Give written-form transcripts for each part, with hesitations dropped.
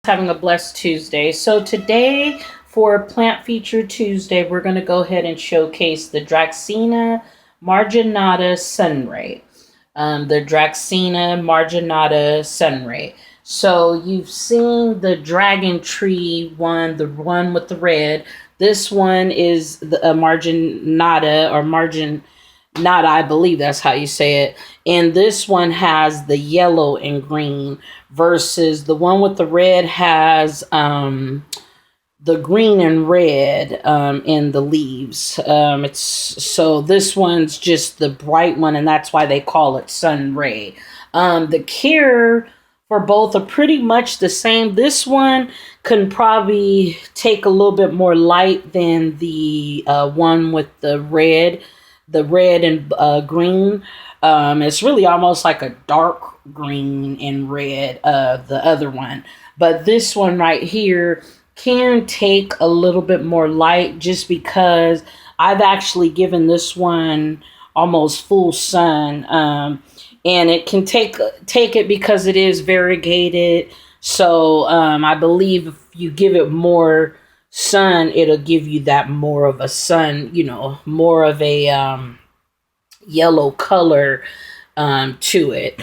Having a blessed Tuesday. So today for Plant Feature Tuesday, we're going to go ahead and showcase the Dracaena Marginata Sunray. The Dracaena Marginata Sunray. So you've seen the dragon tree one, the one with the red. This one is the Marginata or Margin not, I believe that's how you say it. And this one has the yellow and green versus the one with the red has the green and red in the leaves. It's so this one's just the bright one, and that's why they call it Sunray. The care for both are pretty much the same. This one can probably take a little bit more light than the one with the red and green. It's really almost like a dark green and red, the other one. But this one right here can take a little bit more light just because I've actually given this one almost full sun. And it can take it because it is variegated. So I believe if you give it more sun, it'll give you that more of a sun, more of a yellow color to it.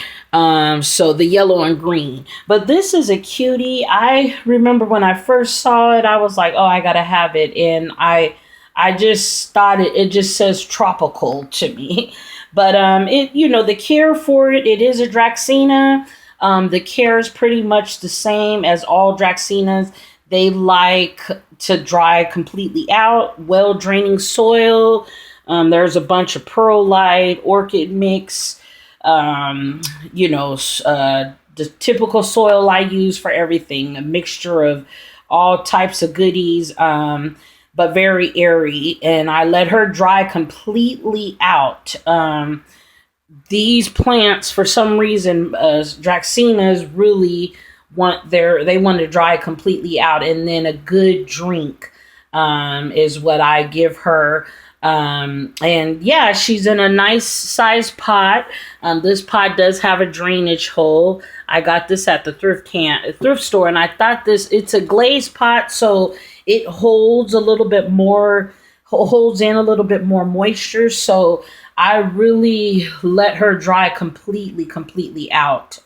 So the yellow and green. But this is a cutie. I remember when I first saw it, I was like, oh, I gotta have it. And I just thought it just says tropical to me. But the care for it is a Dracaena. The care is pretty much the same as all Dracaenas. They like to dry completely out, well draining soil. There's a bunch of perlite, orchid mix, the typical soil I use for everything, a mixture of all types of goodies, but very airy. And I let her dry completely out. These plants, for some reason, Dracaenas really they want to dry completely out, and then a good drink is what I give her. And yeah, she's in a nice size pot. This pot does have a drainage hole. I got this at the thrift store, and I thought it's a glazed pot, so it holds in a little bit more moisture. So I really let her dry completely out.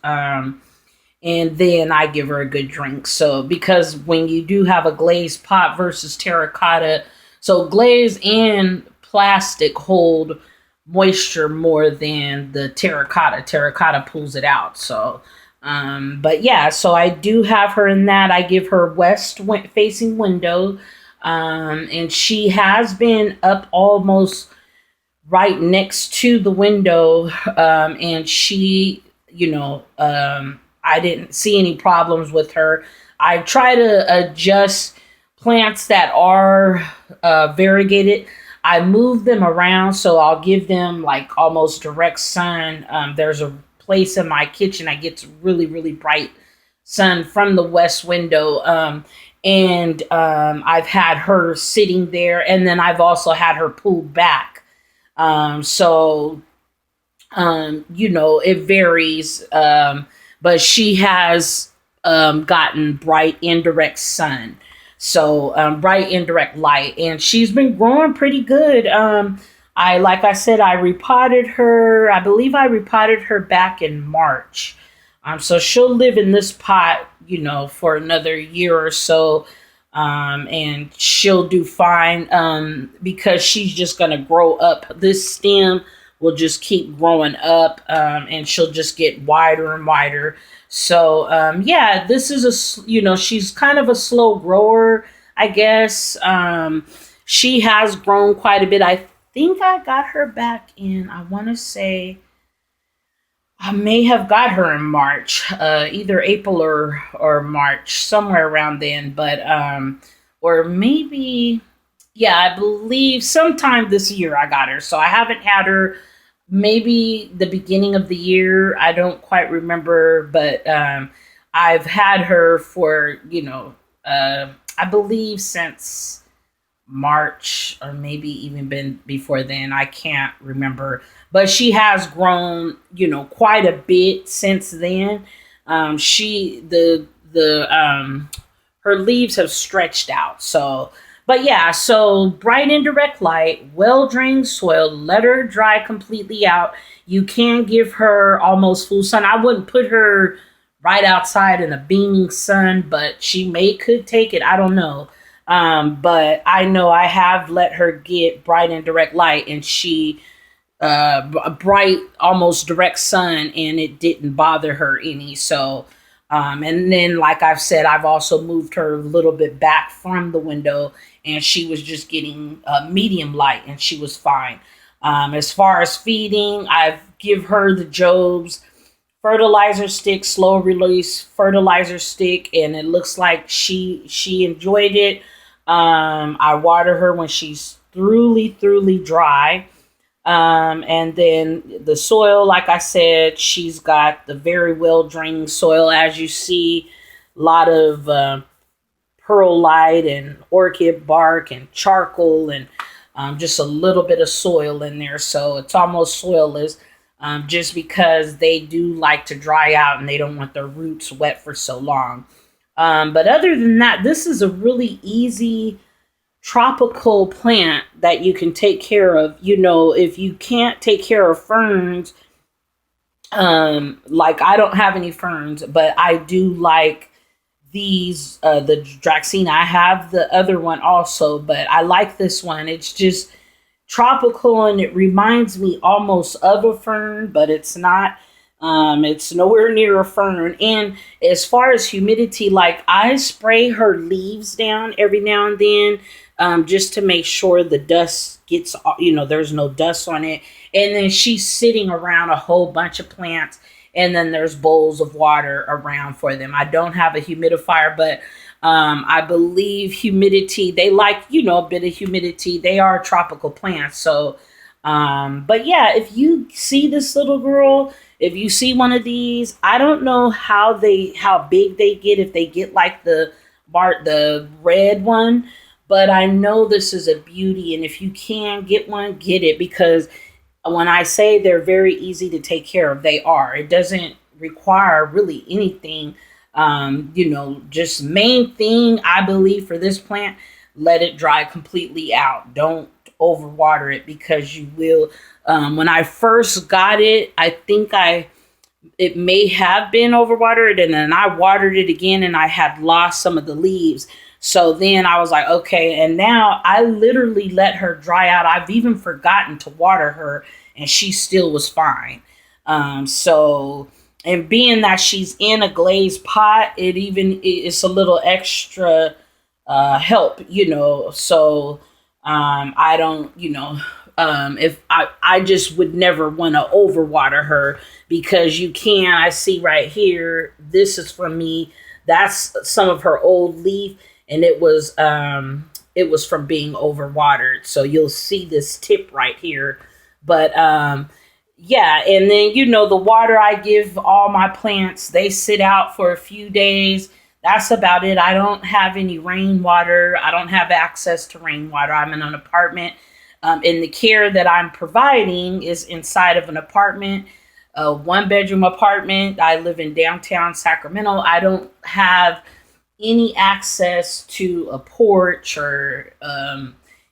And then I give her a good drink. So because when you do have a glazed pot versus terracotta, so glaze and plastic hold moisture more than the terracotta. Terracotta pulls it out. So, but yeah, so I do have her in that. I give her west facing window. And she has been up almost right next to the window. And she, I didn't see any problems with her. I try to adjust plants that are variegated. I move them around, so I'll give them like almost direct sun. There's a place in my kitchen I get really bright sun from the west window. And I've had her sitting there, and then I've also had her pulled back. It varies. But she has gotten bright indirect sun. So bright indirect light, and she's been growing pretty good. Like I said, I repotted her. I believe I repotted her back in March. So she'll live in this pot, for another year or so. And she'll do fine. Because she's just gonna grow up. This stem will just keep growing up, and she'll just get wider and wider. So, yeah, this is she's kind of a slow grower, I guess. She has grown quite a bit. I think I got her back in, I want to say, I may have got her in March, either April or March, somewhere around then. But, or maybe, yeah, I believe sometime this year I got her. So I haven't had her. Maybe the beginning of the year. I don't quite remember, but I've had her for, I believe since March, or maybe even been before then. I can't remember. But she has grown, quite a bit since then. her leaves have stretched out. So, but yeah, so bright and direct light, well drained soil, let her dry completely out. You can give her almost full sun. I wouldn't put her right outside in a beaming sun, but she could take it. I don't know. But I know I have let her get bright and direct light, and she a bright, almost direct sun, and it didn't bother her any. So, and then, like I've said, I've also moved her a little bit back from the window, and she was just getting medium light, and she was fine. As far as feeding, I've give her the Job's fertilizer stick, slow release fertilizer stick, and it looks like she enjoyed it. I water her when she's thoroughly dry. And then the soil, like I said, she's got the very well draining soil. As you see, a lot of perlite and orchid bark and charcoal, and just a little bit of soil in there. So it's almost soilless, just because they do like to dry out and they don't want their roots wet for so long. But other than that, this is a really easy tropical plant that you can take care of. You know, if you can't take care of ferns, like I don't have any ferns, but I do like these, the Dracaena. I have the other one also, but I like this one. It's just tropical, and it reminds me almost of a fern, but it's not. It's nowhere near a fern. And as far as humidity, like I spray her leaves down every now and then, just to make sure the dust gets, there's no dust on it. And then she's sitting around a whole bunch of plants, and then there's bowls of water around for them. I don't have a humidifier, but I believe humidity, they like, a bit of humidity. They are tropical plants. So, but yeah, if you see this little girl, if you see one of these, I don't know how big they get, if they get like the red one, but I know this is a beauty. And if you can get one, get it, because when I say they're very easy to take care of, they are. It doesn't require really anything. Just main thing I believe for this plant, let it dry completely out. Don't overwater it, because you will. When I first got it, I think it may have been overwatered, and then I watered it again, and I had lost some of the leaves. So then I was like, okay, and now I literally let her dry out. I've even forgotten to water her, and she still was fine. And being that she's in a glazed pot, it's a little extra help, So I don't, if I just would never want to overwater her, because I see right here, this is from me. That's some of her old leaf, and it was from being overwatered. So you'll see this tip right here. But yeah, and then the water I give all my plants, they sit out for a few days. That's about it. I don't have any rainwater. I don't have access to rainwater. I'm in an apartment. And the care that I'm providing is inside of an apartment, a 1-bedroom apartment. I live in downtown Sacramento. I don't have any access to a porch or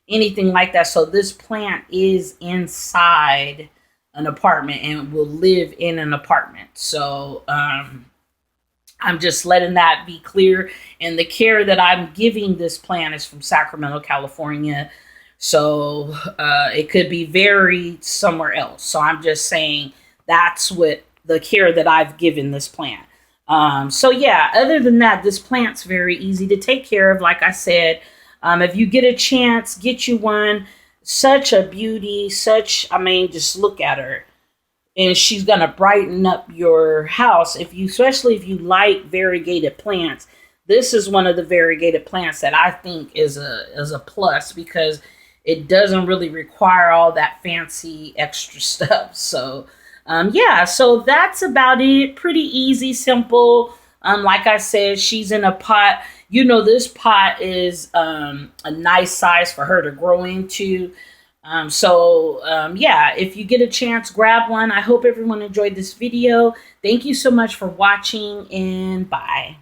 anything like that. So this plant is inside an apartment and will live in an apartment. So I'm just letting that be clear. And the care that I'm giving this plant is from Sacramento, California. So it could be varied somewhere else. So I'm just saying that's what the care that I've given this plant. So yeah, other than that, this plant's very easy to take care of. Like I said, if you get a chance, get you one. Such a beauty, just look at her. And she's going to brighten up your house. Especially if you like variegated plants, this is one of the variegated plants that I think is a plus, because it doesn't really require all that fancy extra stuff. So yeah, so that's about it. Pretty easy, simple. Like I said, she's in a pot. This pot is a nice size for her to grow into. Yeah, if you get a chance, grab one. I hope everyone enjoyed this video. Thank you so much for watching, and bye.